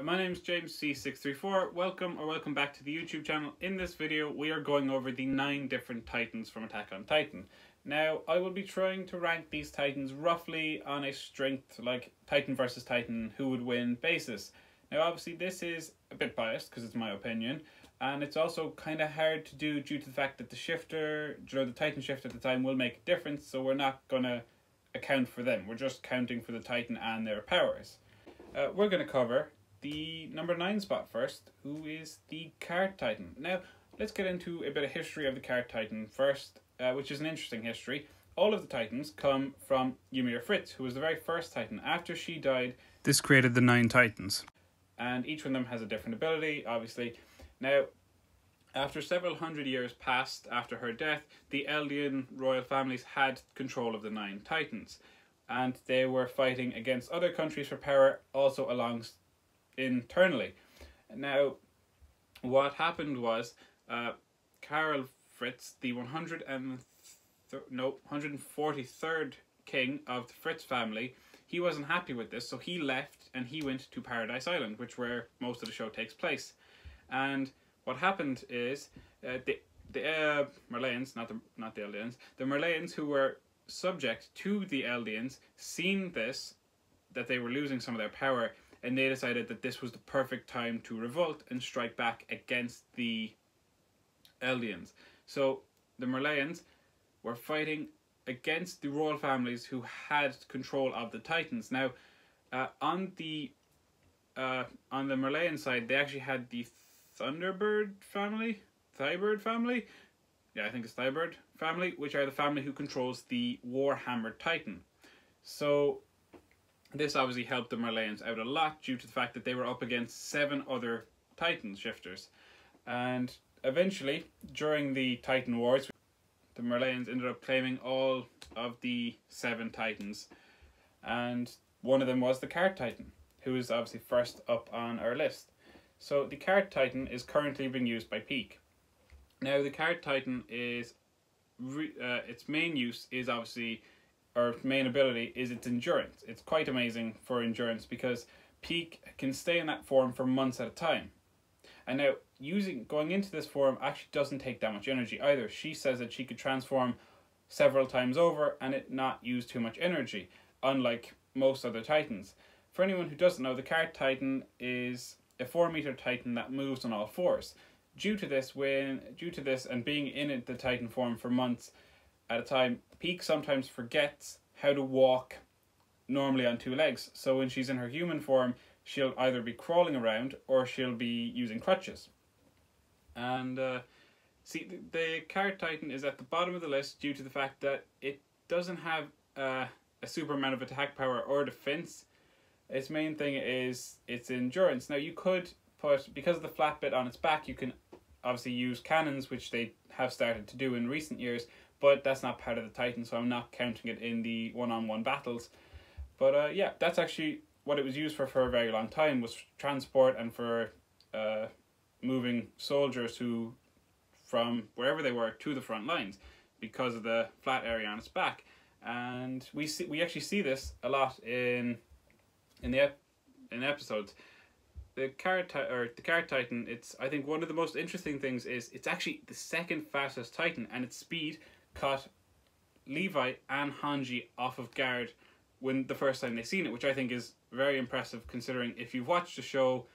My name is James C634. Welcome back to the YouTube channel. In this video we are going over the 9 different Titans from Attack on Titan. Now I will be trying to rank these Titans roughly on a strength, like Titan versus Titan, who would win basis. Now obviously this is a bit biased because it's my opinion, and it's also kind of hard to do due to the fact that the shifter, the Titan shift at the time will make a difference, so we're not going to account for them. We're just counting for the Titan and their powers. We're going to cover the number 9 spot first, who is the Card Titan. Now, let's get into a bit of history of the Card Titan first, which is an interesting history. All of the Titans come from Yamir Fritz, who was the very first Titan. After she died, this created the 9 Titans. And each one of them has a different ability, obviously. Now, after several hundred years passed after her death, the Eldian royal families had control of the 9 Titans. And they were fighting against other countries for power, also internally. Now, what happened was Karl Fritz, the 143rd king of the Fritz family, he wasn't happy with this, so he left and he went to Paradise Island, which where most of the show takes place. And what happened is the Merlians, not the Eldians, the Merlians, who were subject to the Eldians, seen this, that they were losing some of their power, and they decided that this was the perfect time to revolt and strike back against the Eldians. So the Merlians were fighting against the royal families who had control of the Titans. Now, on the Merlian side, they actually had the Thybird family. Yeah, I think it's Thybird family, which are the family who controls the Warhammer Titan. So this obviously helped the Merlians out a lot due to the fact that they were up against 7 other Titan shifters. And eventually, during the Titan Wars, the Merlians ended up claiming all of the 7 Titans. And one of them was the Card Titan, who is obviously first up on our list. So the Card Titan is currently being used by Peak. Now the Card Titan is, its main use is obviously, or main ability is its endurance. It's quite amazing for endurance because Peak can stay in that form for months at a time. And now going into this form actually doesn't take that much energy either. She says that she could transform several times over and it not use too much energy, unlike most other Titans. For anyone who doesn't know, the Card Titan is a 4-meter Titan that moves on all 4s. Due to this and being in the Titan form for months at a time, Peak sometimes forgets how to walk normally on 2 legs. So when she's in her human form, she'll either be crawling around or she'll be using crutches. And see, the Card Titan is at the bottom of the list due to the fact that it doesn't have a super amount of attack power or defense. Its main thing is its endurance. Now you could put, because of the flat bit on its back, you can obviously use cannons, which they have started to do in recent years, but that's not part of the Titan, so I'm not counting it in the one-on-one battles. But yeah, that's actually what it was used for a very long time, was transport and for moving soldiers from wherever they were to the front lines because of the flat area on its back. And we actually see this a lot in episodes. The Card Titan, I think one of the most interesting things is it's actually the 2nd fastest Titan, and its speed caught Levi and Hanji off of guard when the first time they seen it, which I think is very impressive considering if you've watched the show,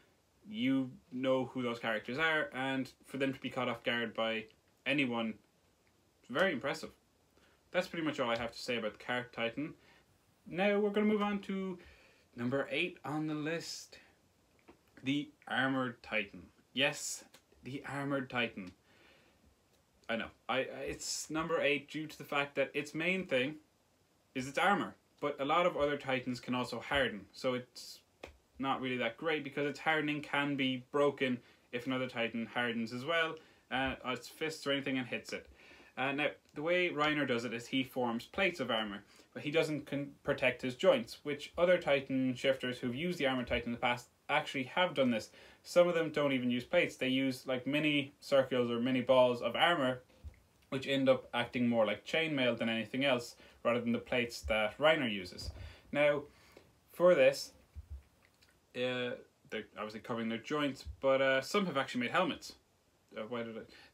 you know who those characters are, and for them to be caught off guard by anyone, it's very impressive. That's pretty much all I have to say about the Card Titan. Now we're going to move on to number 8 on the list. The Armored Titan. Yes, the Armored Titan. I know. It's number 8 due to the fact that its main thing is its armor. But a lot of other Titans can also harden. So it's not really that great because its hardening can be broken if another Titan hardens as well. Its fists or anything and hits it. Now, the way Reiner does it is he forms plates of armor, but he doesn't protect his joints, which other Titan shifters who've used the Armored Titan in the past actually have done this. Some of them don't even use plates. They use like mini circles or mini balls of armor, which end up acting more like chainmail than anything else, rather than the plates that Reiner uses. Now, for this, they're obviously covering their joints, but some have actually made helmets.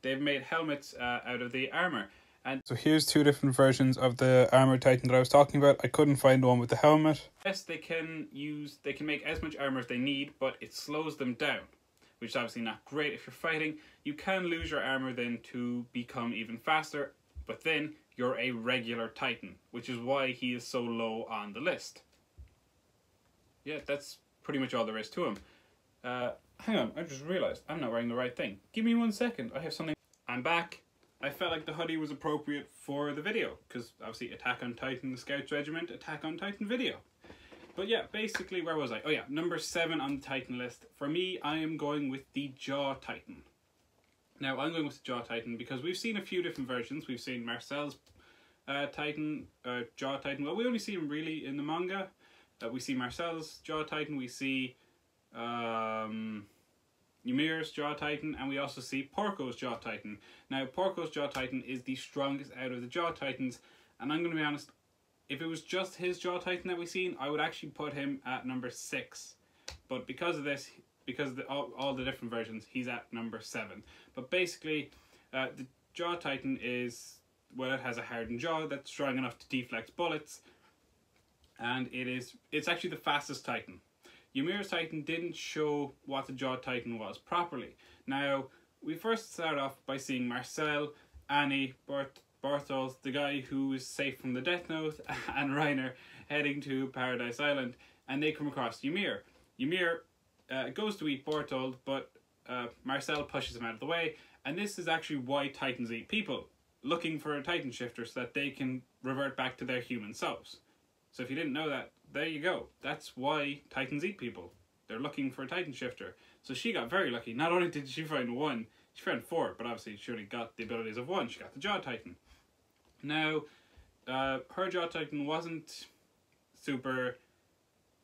They've made helmets out of the armor. And so here's two different versions of the armor Titan that I was talking about. I couldn't find one with the helmet. Yes, they can make as much armor as they need, but it slows them down, which is obviously not great if you're fighting. You can lose your armor then to become even faster, but then you're a regular Titan, which is why he is so low on the list. Yeah, that's pretty much all there is to him. Hang on, I just realised I'm not wearing the right thing. Give me 1 second, I have something. I'm back. I felt like the hoodie was appropriate for the video, because obviously Attack on Titan, the Scouts Regiment, Attack on Titan video. But yeah, basically, where was I? Oh yeah, number 7 on the Titan list. For me, I am going with the Jaw Titan. Now, I'm going with the Jaw Titan because we've seen a few different versions. We've seen Marcel's Titan, Jaw Titan. Well, we only see him really in the manga. We see Marcel's Jaw Titan, we see Yamir's Jaw Titan, and we also see Porco's Jaw Titan. Now, Porco's Jaw Titan is the strongest out of the Jaw Titans, and I'm going to be honest, if it was just his Jaw Titan that we've seen, I would actually put him at number 6. But because of this, because of all the different versions, he's at number 7. But basically, the Jaw Titan is, well, it has a hardened jaw that's strong enough to deflect bullets, and it's actually the fastest Titan. Yamir's Titan didn't show what the Jaw Titan was properly. Now, we first start off by seeing Marcel, Annie, Bartholz, the guy who is safe from the Death Note, and Reiner heading to Paradise Island, and they come across Yamir. Yamir goes to eat Bartholz, but Marcel pushes him out of the way, and this is actually why Titans eat people, looking for a Titan shifter so that they can revert back to their human selves. So if you didn't know that, there you go. That's why Titans eat people. They're looking for a Titan shifter. So she got very lucky. Not only did she find 1, she found 4, but obviously she only got the abilities of 1. She got the Jaw Titan. Now, her Jaw Titan wasn't super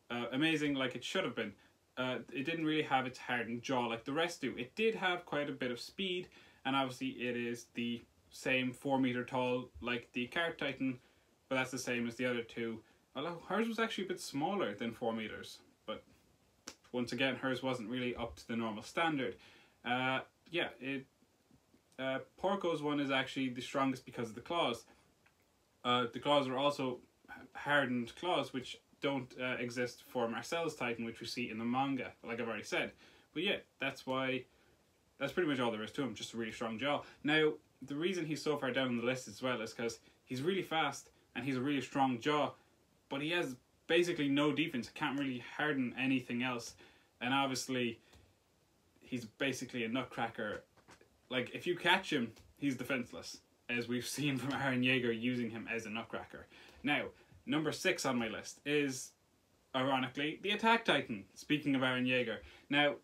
amazing like it should have been. It didn't really have its hardened jaw like the rest do. It did have quite a bit of speed, and obviously it is the same 4 meter tall like the Cart Titan, but that's the same as the other two. Although hers was actually a bit smaller than 4 meters, but once again, hers wasn't really up to the normal standard. Porco's one is actually the strongest because of the claws. The claws are also hardened claws, which don't exist for Marcel's Titan, which we see in the manga, like I've already said. But yeah, that's pretty much all there is to him, just a really strong jaw. Now, the reason he's so far down on the list as well is because he's really fast and he's a really strong jaw, but he has basically no defense, can't really harden anything else, and obviously he's basically a nutcracker. Like, if you catch him, he's defenseless, as we've seen from Aaron Yeager using him as a nutcracker. Now, number 6 on my list is, ironically, the Attack Titan, speaking of Aaron Yeager. Now,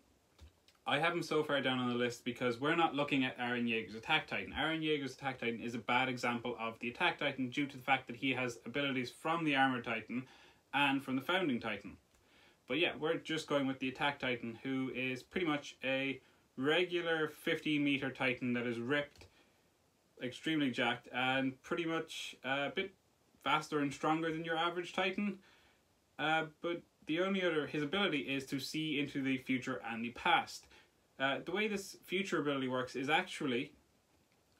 I have him so far down on the list because we're not looking at Aaron Yeager's Attack Titan. Aaron Yeager's Attack Titan is a bad example of the Attack Titan due to the fact that he has abilities from the Armor Titan and from the Founding Titan. But yeah, we're just going with the Attack Titan, who is pretty much a regular 15 meter Titan that is ripped, extremely jacked, and pretty much a bit faster and stronger than your average Titan. But the only other, his ability is to see into the future and the past. The way this future ability works is actually,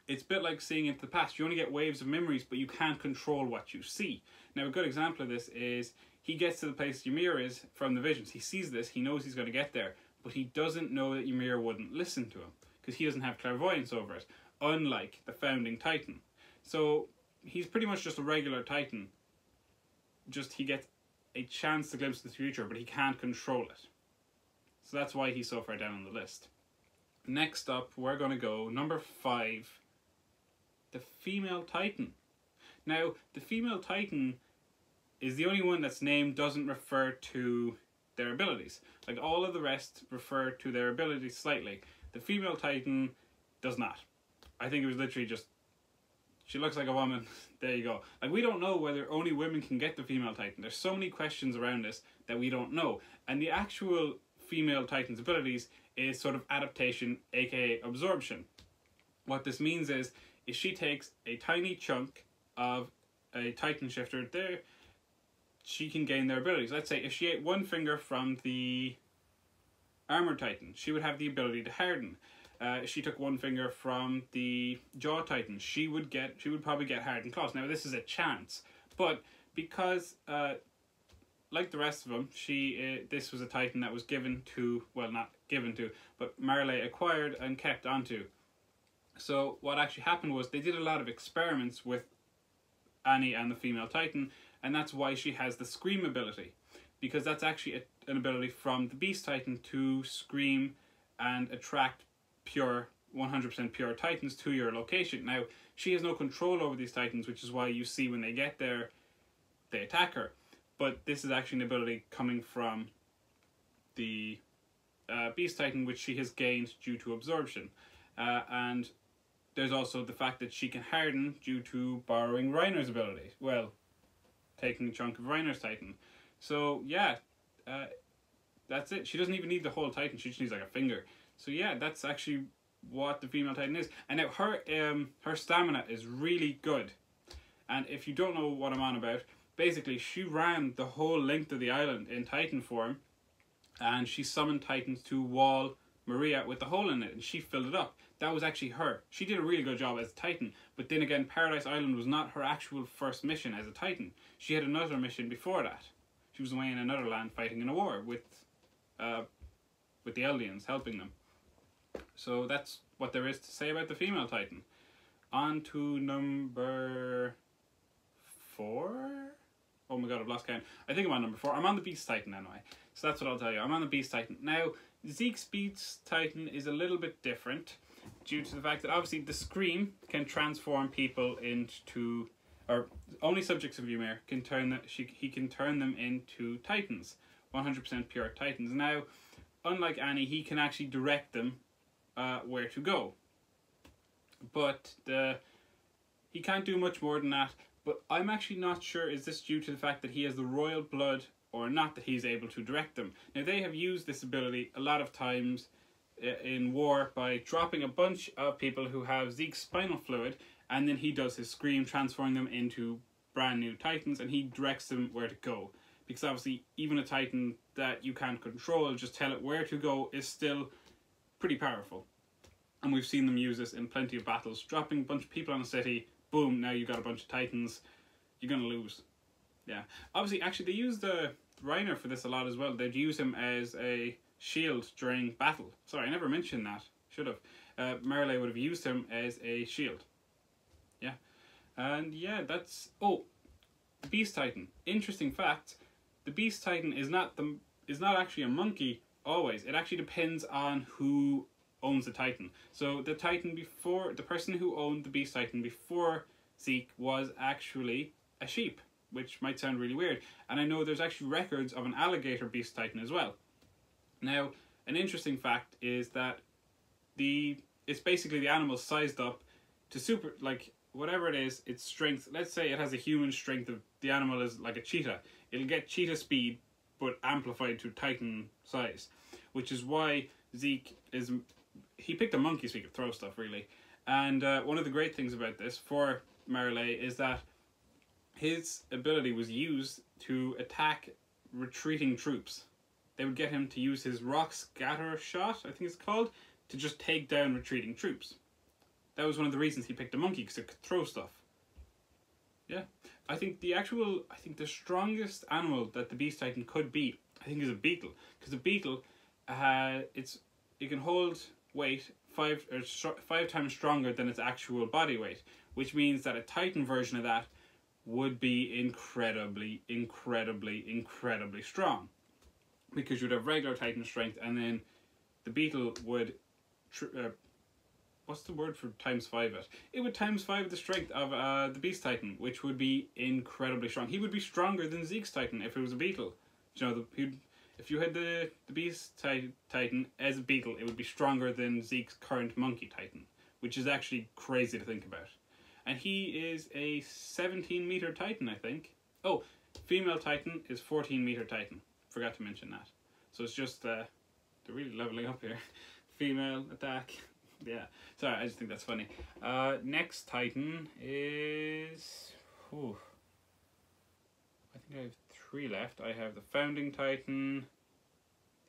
it's a bit like seeing into the past. You only get waves of memories, but you can't control what you see. Now, a good example of this is he gets to the place Ymir is from the visions. He sees this, he knows he's going to get there, but he doesn't know that Ymir wouldn't listen to him because he doesn't have clairvoyance over it, unlike the Founding Titan. So he's pretty much just a regular Titan. Just he gets a chance to glimpse the future, but he can't control it. So that's why he's so far down on the list. Next up, we're going to go number 5, the Female Titan. Now, the Female Titan is the only one that's named doesn't refer to their abilities. Like, all of the rest refer to their abilities slightly. The Female Titan does not. I think it was literally just, she looks like a woman, there you go. Like, we don't know whether only women can get the Female Titan. There's so many questions around this that we don't know. And the actual Female Titan's abilities is sort of adaptation, aka absorption. What this means is she takes a tiny chunk of a Titan shifter there, she can gain their abilities. Let's say if she ate one finger from the Armored Titan, she would have the ability to harden. She took one finger from the Jaw Titan. She would probably get hardened claws. Now this is a chance, but because like the rest of them, this was a Titan that was given to, well, not given to, but Marley acquired and kept onto. So what actually happened was they did a lot of experiments with Annie and the female Titan, and that's why she has the scream ability, because that's actually an ability from the Beast Titan to scream and attract pure, 100% pure Titans to your location. Now, she has no control over these Titans, which is why you see when they get there, they attack her. But this is actually an ability coming from the Beast Titan, which she has gained due to absorption. And there's also the fact that she can harden due to borrowing Reiner's ability. Well, taking a chunk of Reiner's Titan. So, yeah, that's it. She doesn't even need the whole Titan. She just needs like a finger. So, yeah, that's actually what the female Titan is. And now her stamina is really good. And if you don't know what I'm on about, basically she ran the whole length of the island in Titan form, and she summoned Titans to wall Maria with the hole in it, and she filled it up. That was actually her. She did a really good job as a Titan, but then again, Paradise Island was not her actual first mission as a Titan. She had another mission before that. She was away in another land fighting in a war with the Eldians, helping them. So that's what there is to say about the female Titan. On to number 4? Oh my god, I've lost count. I think I'm on number 4. I'm on the Beast Titan anyway. So that's what I'll tell you. I'm on the Beast Titan. Now, Zeke's Beast Titan is a little bit different due to the fact that obviously the Scream can transform people into, or only subjects of Ymir can he can turn them into Titans, 100% pure Titans. Now, unlike Annie, he can actually direct them where to go. But he can't do much more than that. But I'm actually not sure, is this due to the fact that he has the royal blood or not, that he's able to direct them. Now, they have used this ability a lot of times in war by dropping a bunch of people who have Zeke's spinal fluid, and then he does his scream, transforming them into brand new Titans, and he directs them where to go. Because obviously, even a Titan that you can't control, just tell it where to go, is still pretty powerful. And we've seen them use this in plenty of battles. Dropping a bunch of people on a city, boom, now you've got a bunch of Titans, you're going to lose. Yeah. Obviously, actually, they used Reiner for this a lot as well. They'd use him as a shield during battle. Sorry, I never mentioned that. Should have. Marley would have used him as a shield. Yeah. And yeah, that's... Oh, the Beast Titan. Interesting fact, the Beast Titan is not actually a monkey always. It actually depends on who owns the Titan. So the person who owned the Beast Titan before Zeke was actually a sheep, which might sound really weird. And I know there's actually records of an alligator Beast Titan as well. Now, an interesting fact is that it's basically the animal sized up to whatever it is, its strength. Let's say it has a human strength of, the animal is like a cheetah. It'll get cheetah speed, but amplified to Titan size, which is why Zeke he picked a monkey so he could throw stuff, really. And one of the great things about this for Marley is that his ability was used to attack retreating troops. They would get him to use his rock scatter shot, I think it's called, to just take down retreating troops. That was one of the reasons he picked a monkey, because it could throw stuff. Yeah. I think the strongest animal that the Beast Titan could beat, I think, is a beetle. Because a beetle, it can hold weight 5 times stronger than its actual body weight, which means that a Titan version of that would be incredibly, incredibly, incredibly strong. Because you'd have regular Titan strength, and then the beetle would... what's the word for times 5 it? It would times 5 the strength of the Beast Titan, which would be incredibly strong. He would be stronger than Zeke's Titan if it was a beetle. You know, if you had the Beast Titan as a beetle, it would be stronger than Zeke's current Monkey Titan, which is actually crazy to think about. And he is a 17-meter Titan, I think. Oh, female Titan is 14-meter Titan. Forgot to mention that. So it's just, they're really leveling up here. Female attack. Yeah. Sorry, I just think that's funny. Next Titan is... Whew. I think I have 3 left. I have the Founding Titan,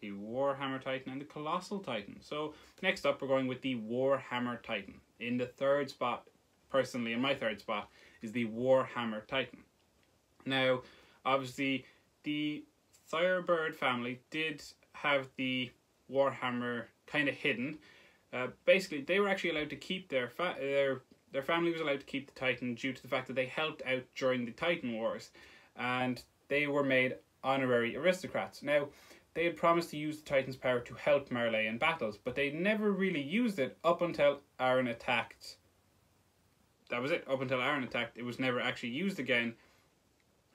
the Warhammer Titan, and the Colossal Titan. So next up we're going with the Warhammer Titan. In the third spot, personally in my third spot, is the Warhammer Titan. Now, obviously, the Firebird family did have the Warhammer kind of hidden. Basically, they were actually allowed to keep their family was allowed to keep the Titan due to the fact that they helped out during the Titan Wars, and they were made honorary aristocrats. Now, they had promised to use the Titan's power to help Marley in battles, but they never really used it up until Aaron attacked. That was it. Up until Aaron attacked, it was never actually used again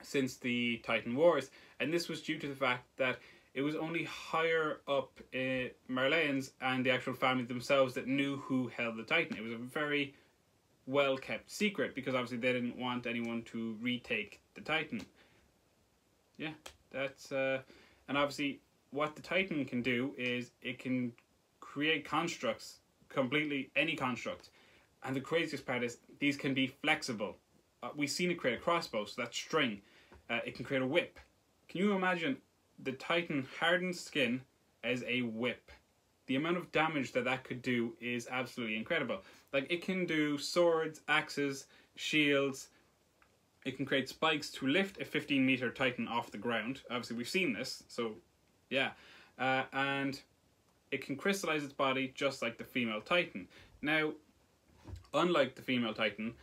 since the Titan Wars, and this was due to the fact that it was only higher up Marleyans and the actual family themselves that knew who held the Titan. It was a very well kept secret because obviously they didn't want anyone to retake the Titan. Yeah, that's and obviously what the Titan can do is it can create constructs, completely any construct, and the craziest part is these can be flexible. We've seen it create a crossbow, so that's string. It can create a whip. Can you imagine the Titan hardened skin as a whip? The amount of damage that that could do is absolutely incredible. Like, it can do swords, axes, shields. It can create spikes to lift a 15-meter Titan off the ground. Obviously, we've seen this, so yeah. And it can crystallize its body just like the female Titan. Now, unlike the female Titan,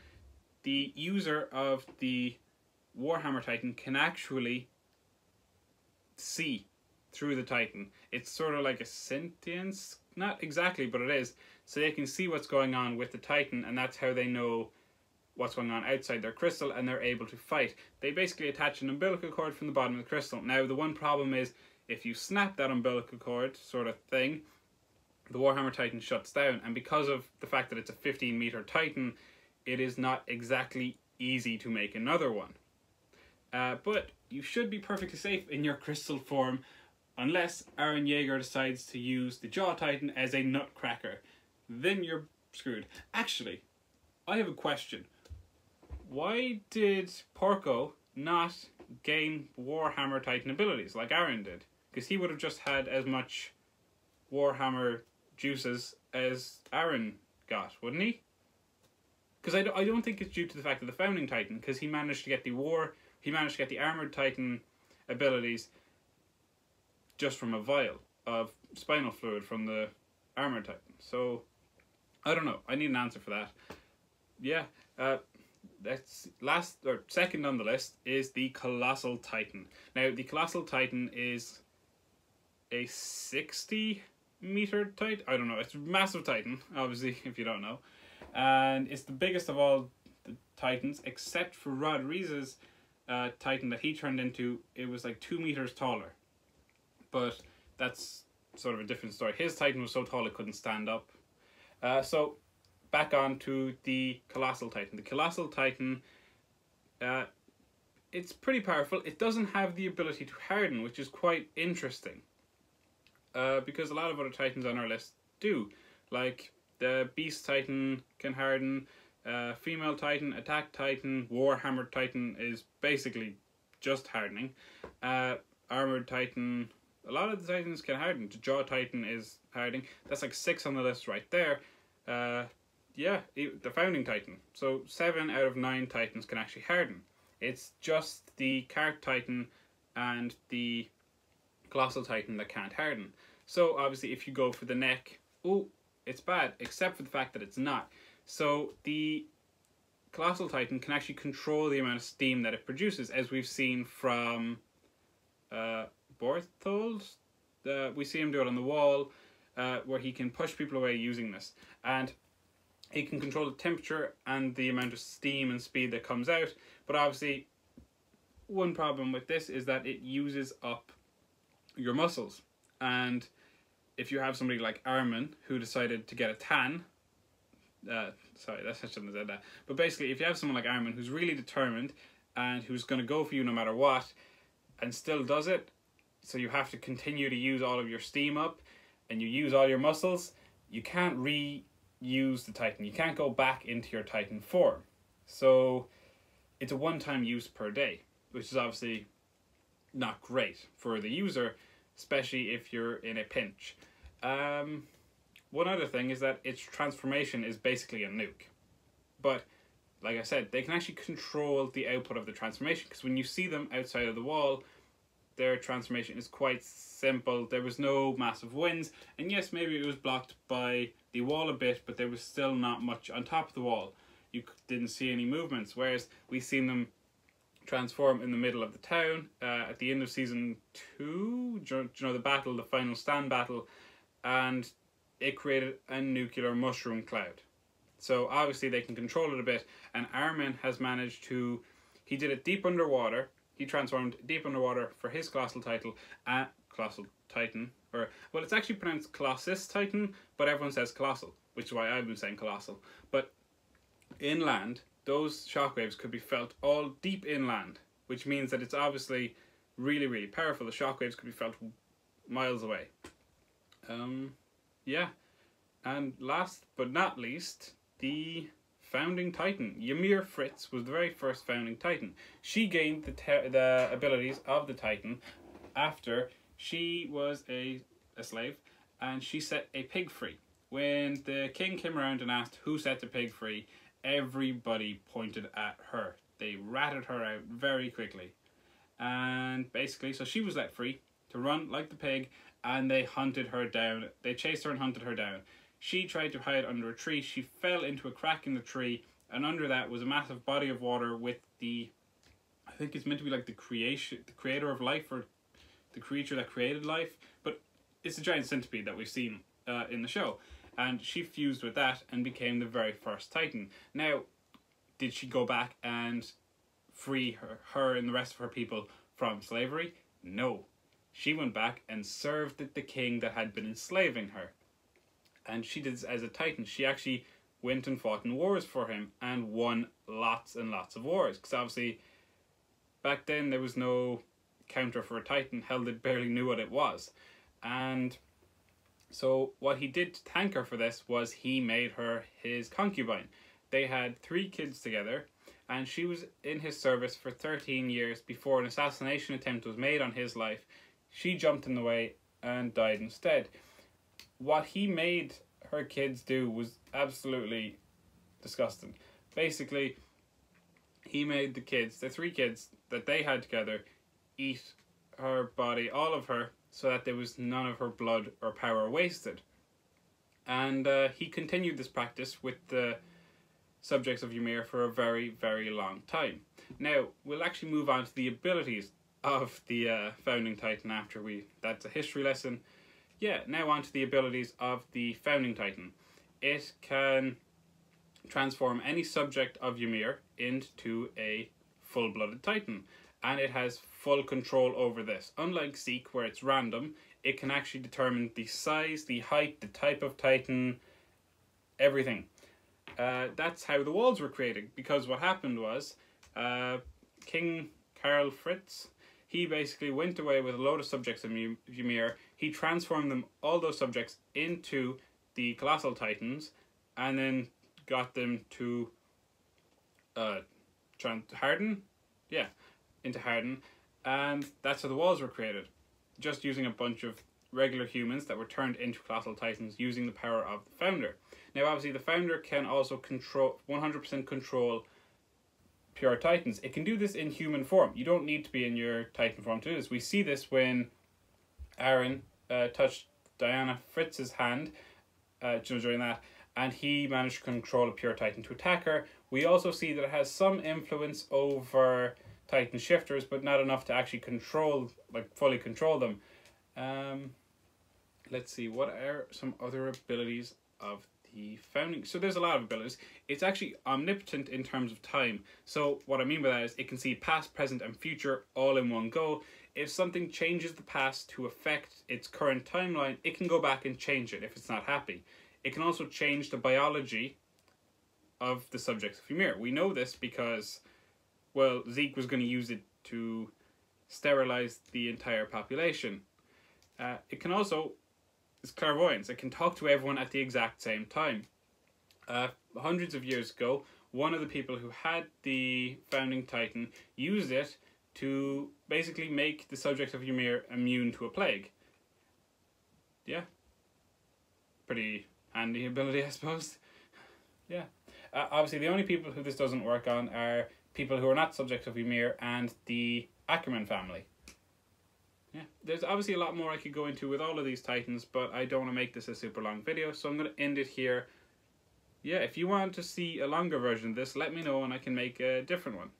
the user of the Warhammer Titan can actually see through the Titan. It's sort of like a sentience, not exactly, but it is. So they can see what's going on with the Titan, and that's how they know what's going on outside their crystal, and they're able to fight. They basically attach an umbilical cord from the bottom of the crystal. Now, the one problem is if you snap that umbilical cord sort of thing, the Warhammer Titan shuts down, and because of the fact that it's a 15-meter Titan, it is not exactly easy to make another one. But you should be perfectly safe in your crystal form unless Aaron Yeager decides to use the Jaw Titan as a nutcracker. Then you're screwed. Actually, I have a question. Why did Porco not gain Warhammer Titan abilities like Aaron did? Because he would have just had as much Warhammer juices as Aaron got, wouldn't he? Because I don't think it's due to the fact of the Founding Titan, because he managed to get the Armored Titan abilities just from a vial of spinal fluid from the Armored Titan. So, I don't know. I need an answer for that. Yeah, that's second on the list is the Colossal Titan. Now, the Colossal Titan is a 60-meter Titan. I don't know. It's a massive Titan, obviously, if you don't know. And it's the biggest of all the Titans, except for Rodriguez's Titan that he turned into. It was like 2 meters taller. But that's sort of a different story. His Titan was so tall it couldn't stand up. So, back on to the Colossal Titan. The Colossal Titan, it's pretty powerful. It doesn't have the ability to harden, which is quite interesting. Because a lot of other Titans on our list do. Like, the Beast Titan can harden, Female Titan, Attack Titan, Warhammer Titan is basically just hardening. Armored Titan, a lot of the Titans can harden. The Jaw Titan is hardening. That's like 6 on the list right there. Yeah, the Founding Titan. So 7 out of 9 Titans can actually harden. It's just the Cart Titan and the Colossal Titan that can't harden. So obviously if you go for the neck, oh, it's bad, except for the fact that it's not. So the Colossal Titan can actually control the amount of steam that it produces, as we've seen from Borthold. We see him do it on the wall, where he can push people away using this. And he can control the temperature and the amount of steam and speed that comes out. But obviously, one problem with this is that it uses up your muscles. And if you have somebody like Armin, who decided to get a tan, sorry, I shouldn't have said that. But basically, if you have someone like Armin who's really determined and who's going to go for you no matter what, and still does it, so you have to continue to use all of your steam up, and you use all your muscles, you can't reuse the Titan. You can't go back into your Titan form. So it's a one-time use per day, which is obviously not great for the user, especially if you're in a pinch. One other thing is that its transformation is basically a nuke. But, like I said, they can actually control the output of the transformation, because when you see them outside of the wall, their transformation is quite simple. There was no massive winds, and yes, maybe it was blocked by the wall a bit, but there was still not much on top of the wall. You didn't see any movements, whereas we've seen them transform in the middle of the town at the end of season 2, do you know, the battle, the final stand battle, and it created a nuclear mushroom cloud. So obviously they can control it a bit, and Armin has managed to, he did it deep underwater. He transformed deep underwater for his Colossal Titan, or, well, it's actually pronounced Colossus Titan, but everyone says Colossal, which is why I've been saying Colossal. But inland, those shockwaves could be felt all deep inland, which means that it's obviously really, really powerful. The shockwaves could be felt miles away. Yeah. And last but not least, the founding Titan. Ymir Fritz was the very first founding Titan. She gained the abilities of the Titan after she was a slave, and she set a pig free. When the king came around and asked who set the pig free, everybody pointed at her. They ratted her out very quickly. And basically, so she was let free to run like the pig, and they hunted her down. They chased her and hunted her down. She tried to hide under a tree. She fell into a crack in the tree, and under that was a massive body of water with the, I think it's meant to be like the creator of life, or the creature that created life, but it's a giant centipede that we've seen in the show. And she fused with that and became the very first Titan. Now, did she go back and free her and the rest of her people from slavery? No. She went back and served the king that had been enslaving her. And she did this as a Titan. She actually went and fought in wars for him and won lots and lots of wars. Because obviously, back then there was no counter for a Titan. Hell, they barely knew what it was. And so what he did to thank her for this was he made her his concubine. They had 3 kids together, and she was in his service for 13 years before an assassination attempt was made on his life. She jumped in the way and died instead. What he made her kids do was absolutely disgusting. Basically, he made the kids, the 3 kids that they had together, eat her body, all of her, so that there was none of her blood or power wasted. And he continued this practice with the subjects of Ymir for a very, very long time. Now, we'll actually move on to the abilities of the founding Titan after that's a history lesson. Yeah, now on to the abilities of the founding Titan. It can transform any subject of Ymir into a full-blooded Titan, and it has full control over this. Unlike Zeke, where it's random, it can actually determine the size, the height, the type of Titan, everything. That's how the walls were created, because what happened was King Karl Fritz, he basically went away with a load of subjects of Ymir. He transformed them, all those subjects, into the Colossal Titans, and then got them to harden? Yeah, into harden. And that's how the walls were created. Just using a bunch of regular humans that were turned into Colossal Titans using the power of the Founder. Now obviously the Founder can also 100% control pure Titans. It can do this in human form. You don't need to be in your Titan form to do this. We see this when Aaron touched Diana Fritz's hand during that, and he managed to control a pure Titan to attack her. We also see that it has some influence over Titan shifters, but not enough to actually fully control them. Let's see, what are some other abilities of the founding? So there's a lot of abilities. It's actually omnipotent in terms of time. So what I mean by that is it can see past, present, and future all in one go. If something changes the past to affect its current timeline, it can go back and change it if it's not happy. It can also change the biology of the subjects of Ymir. We know this because, well, Zeke was going to use it to sterilize the entire population. It can also, it's clairvoyance. It can talk to everyone at the exact same time. Hundreds of years ago, one of the people who had the founding Titan used it to basically make the subjects of Ymir immune to a plague. yeah, pretty handy ability, I suppose. Yeah. Obviously, the only people who this doesn't work on are people who are not subjects of Ymir and the Ackerman family. Yeah, there's obviously a lot more I could go into with all of these Titans, but I don't want to make this a super long video, so I'm going to end it here. Yeah, if you want to see a longer version of this, let me know and I can make a different one.